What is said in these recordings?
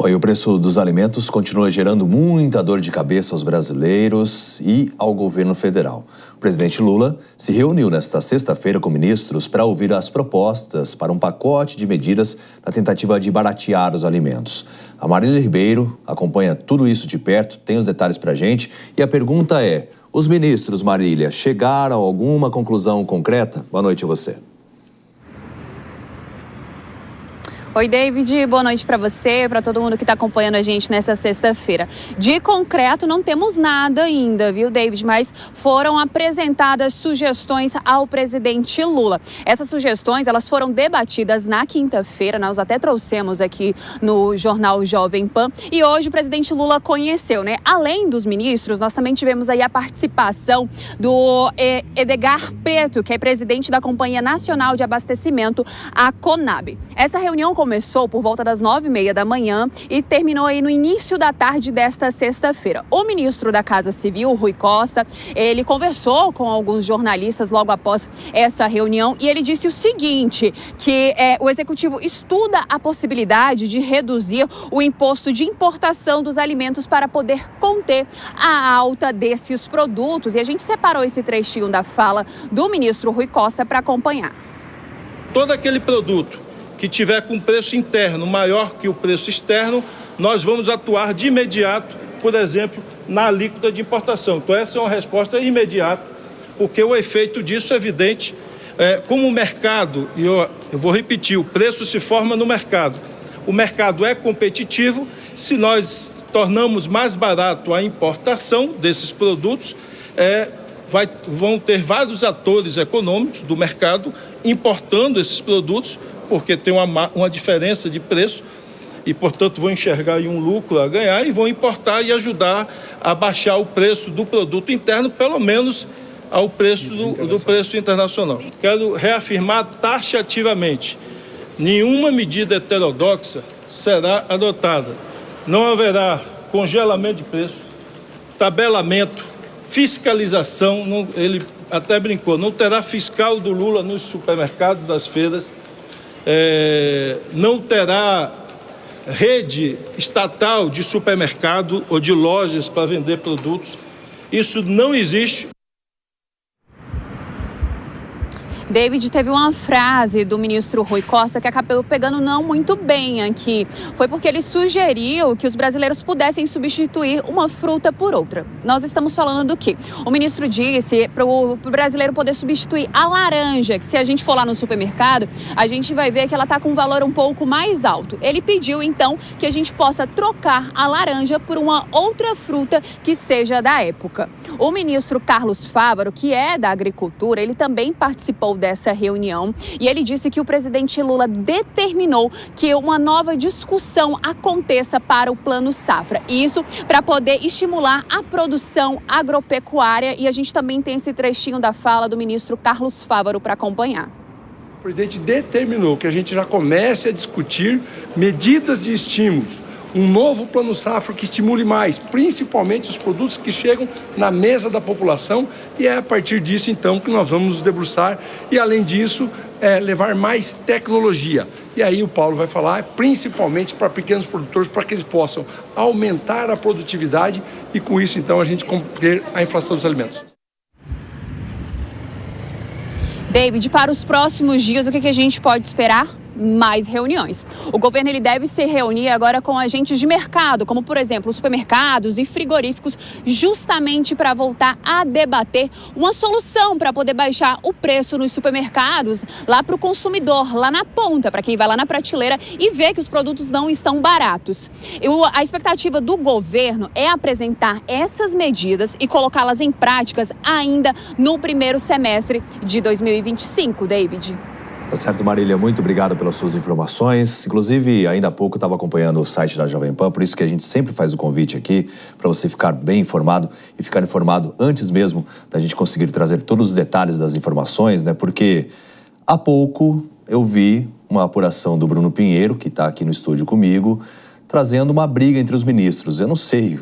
Bom, e o preço dos alimentos continua gerando muita dor de cabeça aos brasileiros e ao governo federal. O presidente Lula se reuniu nesta sexta-feira com ministros para ouvir as propostas para um pacote de medidas na tentativa de baratear os alimentos. A Marília Ribeiro acompanha tudo isso de perto, tem os detalhes para a gente. E a pergunta é, os ministros, Marília, chegaram a alguma conclusão concreta? Boa noite a você. Oi, David, boa noite para você, para todo mundo que está acompanhando a gente nessa sexta-feira. De concreto não temos nada ainda, viu, David? Mas foram apresentadas sugestões ao presidente Lula. Essas sugestões, elas foram debatidas na quinta-feira, nós até trouxemos aqui no jornal Jovem Pan. E hoje o presidente Lula conheceu, né? Além dos ministros, nós também tivemos aí a participação do Edgar Preto, que é presidente da Companhia Nacional de Abastecimento, a CONAB. Essa reunião começou por volta das 9h30 da manhã e terminou aí no início da tarde desta sexta-feira. O ministro da Casa Civil, Rui Costa, ele conversou com alguns jornalistas logo após essa reunião e ele disse o seguinte, que o executivo estuda a possibilidade de reduzir o imposto de importação dos alimentos para poder conter a alta desses produtos. E a gente separou esse trechinho da fala do ministro Rui Costa para acompanhar. Todo aquele produto que tiver com preço interno maior que o preço externo, nós vamos atuar de imediato, por exemplo, na alíquota de importação. Então essa é uma resposta imediata, porque o efeito disso é evidente. Como o mercado, e eu vou repetir, o preço se forma no mercado. O mercado é competitivo, se nós tornamos mais barato a importação desses produtos, vão ter vários atores econômicos do mercado importando esses produtos, porque tem uma diferença de preço e, portanto, vão enxergar aí um lucro a ganhar e vão importar e ajudar a baixar o preço do produto interno, pelo menos ao preço do preço internacional. Quero reafirmar taxativamente, nenhuma medida heterodoxa será adotada. Não haverá congelamento de preço, tabelamento, fiscalização, ele até brincou, não terá fiscal do Lula nos supermercados das feiras, não terá rede estatal de supermercado ou de lojas para vender produtos. Isso não existe. David, teve uma frase do ministro Rui Costa que acabou pegando não muito bem aqui. Foi porque ele sugeriu que os brasileiros pudessem substituir uma fruta por outra. Nós estamos falando do quê? O ministro disse para o brasileiro poder substituir a laranja, que se a gente for lá no supermercado, a gente vai ver que ela está com um valor um pouco mais alto. Ele pediu, então, que a gente possa trocar a laranja por uma outra fruta que seja da época. O ministro Carlos Fávaro, que é da Agricultura, ele também participou dessa reunião e ele disse que o presidente Lula determinou que uma nova discussão aconteça para o Plano Safra. Isso para poder estimular a produção agropecuária e a gente também tem esse trechinho da fala do ministro Carlos Fávaro para acompanhar. O presidente determinou que a gente já comece a discutir medidas de estímulo, um novo Plano Safra que estimule mais, principalmente os produtos que chegam na mesa da população, e é a partir disso, então, que nós vamos nos debruçar e, além disso, levar mais tecnologia. E aí o Paulo vai falar, principalmente para pequenos produtores, para que eles possam aumentar a produtividade e, com isso, então, a gente combater a inflação dos alimentos. David, para os próximos dias, o que a gente pode esperar? Mais reuniões. O governo ele deve se reunir agora com agentes de mercado, como por exemplo os supermercados e frigoríficos, justamente para voltar a debater uma solução para poder baixar o preço nos supermercados, lá para o consumidor, lá na ponta, para quem vai lá na prateleira e vê que os produtos não estão baratos. A expectativa do governo é apresentar essas medidas e colocá-las em práticas ainda no primeiro semestre de 2025, David. Tá certo, Marília, muito obrigado pelas suas informações. Inclusive, ainda há pouco eu estava acompanhando o site da Jovem Pan, por isso que a gente sempre faz o convite aqui para você ficar bem informado e ficar informado antes mesmo da gente conseguir trazer todos os detalhes das informações, né? Porque há pouco eu vi uma apuração do Bruno Pinheiro, que está aqui no estúdio comigo, trazendo uma briga entre os ministros. Eu não sei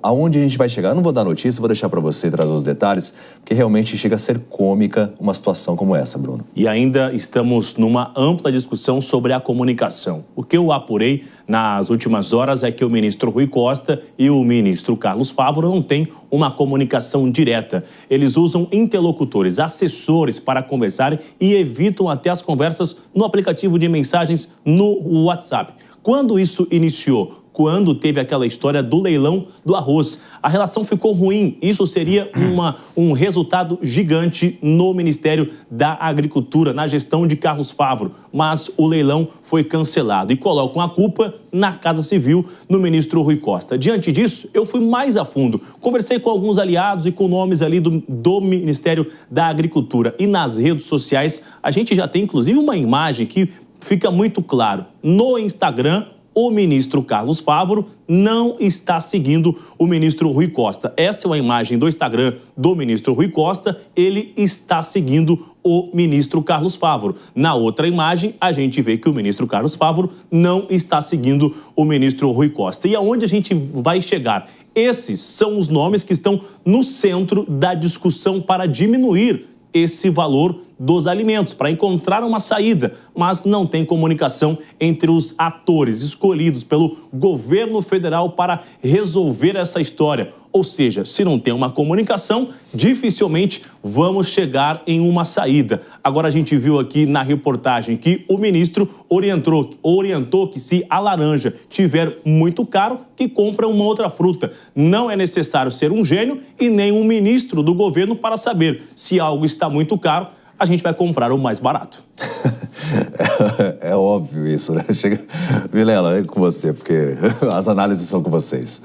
aonde a gente vai chegar. Eu não vou dar notícia, vou deixar para você trazer os detalhes, porque realmente chega a ser cômica uma situação como essa, Bruno. E ainda estamos numa ampla discussão sobre a comunicação. O que eu apurei nas últimas horas é que o ministro Rui Costa e o ministro Carlos Fávaro não têm uma comunicação direta. Eles usam interlocutores, assessores para conversarem e evitam até as conversas no aplicativo de mensagens no WhatsApp. Quando isso iniciou? Quando teve aquela história do leilão do arroz. A relação ficou ruim. Isso seria um resultado gigante no Ministério da Agricultura, na gestão de Carlos Fávaro. Mas o leilão foi cancelado e colocam a culpa na Casa Civil, no ministro Rui Costa. Diante disso, eu fui mais a fundo. Conversei com alguns aliados e com nomes ali do Ministério da Agricultura. E nas redes sociais, a gente já tem inclusive uma imagem que fica muito claro. No Instagram, o ministro Carlos Fávaro não está seguindo o ministro Rui Costa. Essa é uma imagem do Instagram do ministro Rui Costa, ele está seguindo o ministro Carlos Fávaro. Na outra imagem, a gente vê que o ministro Carlos Fávaro não está seguindo o ministro Rui Costa. E aonde a gente vai chegar? Esses são os nomes que estão no centro da discussão para diminuir esse valor dos alimentos, para encontrar uma saída, mas não tem comunicação entre os atores escolhidos pelo governo federal para resolver essa história. Ou seja, se não tem uma comunicação, dificilmente vamos chegar em uma saída. Agora a gente viu aqui na reportagem que o ministro orientou que se a laranja tiver muito caro, que compra uma outra fruta. Não é necessário ser um gênio e nem um ministro do governo para saber se algo está muito caro, a gente vai comprar o mais barato. É óbvio isso, né? Vilela, é com você, porque as análises são com vocês.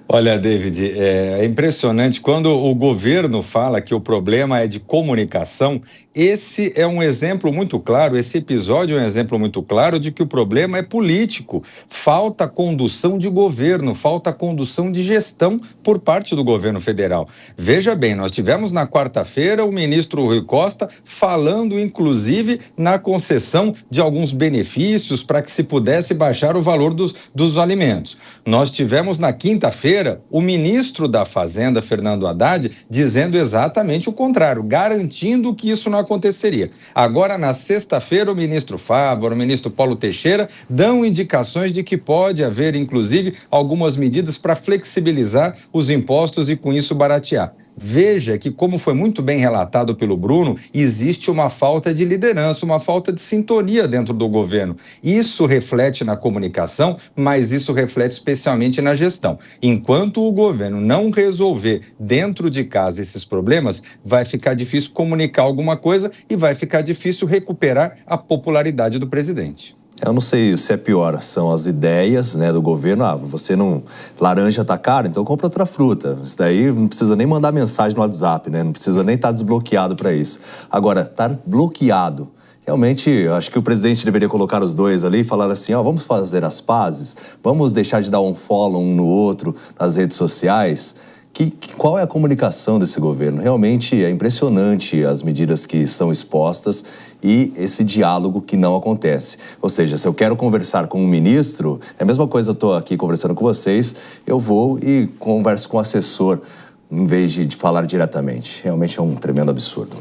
Olha, David, é impressionante. Quando o governo fala que o problema é de comunicação, esse é um exemplo muito claro, esse episódio é um exemplo muito claro de que o problema é político. Falta condução de governo, falta condução de gestão por parte do governo federal. Veja bem, nós tivemos na quarta-feira o ministro Rui Costa falando, inclusive, na concessão de alguns benefícios para que se pudesse baixar o valor dos alimentos. Nós tivemos na quinta-feira o ministro da Fazenda, Fernando Haddad, dizendo exatamente o contrário, garantindo que isso não aconteceria. Agora, na sexta-feira, o ministro Fávaro, o ministro Paulo Teixeira, dão indicações de que pode haver, inclusive, algumas medidas para flexibilizar os impostos e, com isso, baratear. Veja que, como foi muito bem relatado pelo Bruno, existe uma falta de liderança, uma falta de sintonia dentro do governo. Isso reflete na comunicação, mas isso reflete especialmente na gestão. Enquanto o governo não resolver dentro de casa esses problemas, vai ficar difícil comunicar alguma coisa e vai ficar difícil recuperar a popularidade do presidente. Eu não sei se é pior, são as ideias, né, do governo. Você não... Laranja tá caro, então compra outra fruta. Isso daí não precisa nem mandar mensagem no WhatsApp, né? Não precisa nem estar desbloqueado para isso. Agora, estar bloqueado... Realmente, eu acho que o presidente deveria colocar os dois ali e falar assim, vamos fazer as pazes, vamos deixar de dar um follow um no outro nas redes sociais. Qual é a comunicação desse governo? Realmente é impressionante as medidas que são expostas e esse diálogo que não acontece. Ou seja, se eu quero conversar com um ministro, é a mesma coisa, eu estou aqui conversando com vocês, eu vou e converso com o assessor, em vez de falar diretamente. Realmente é um tremendo absurdo.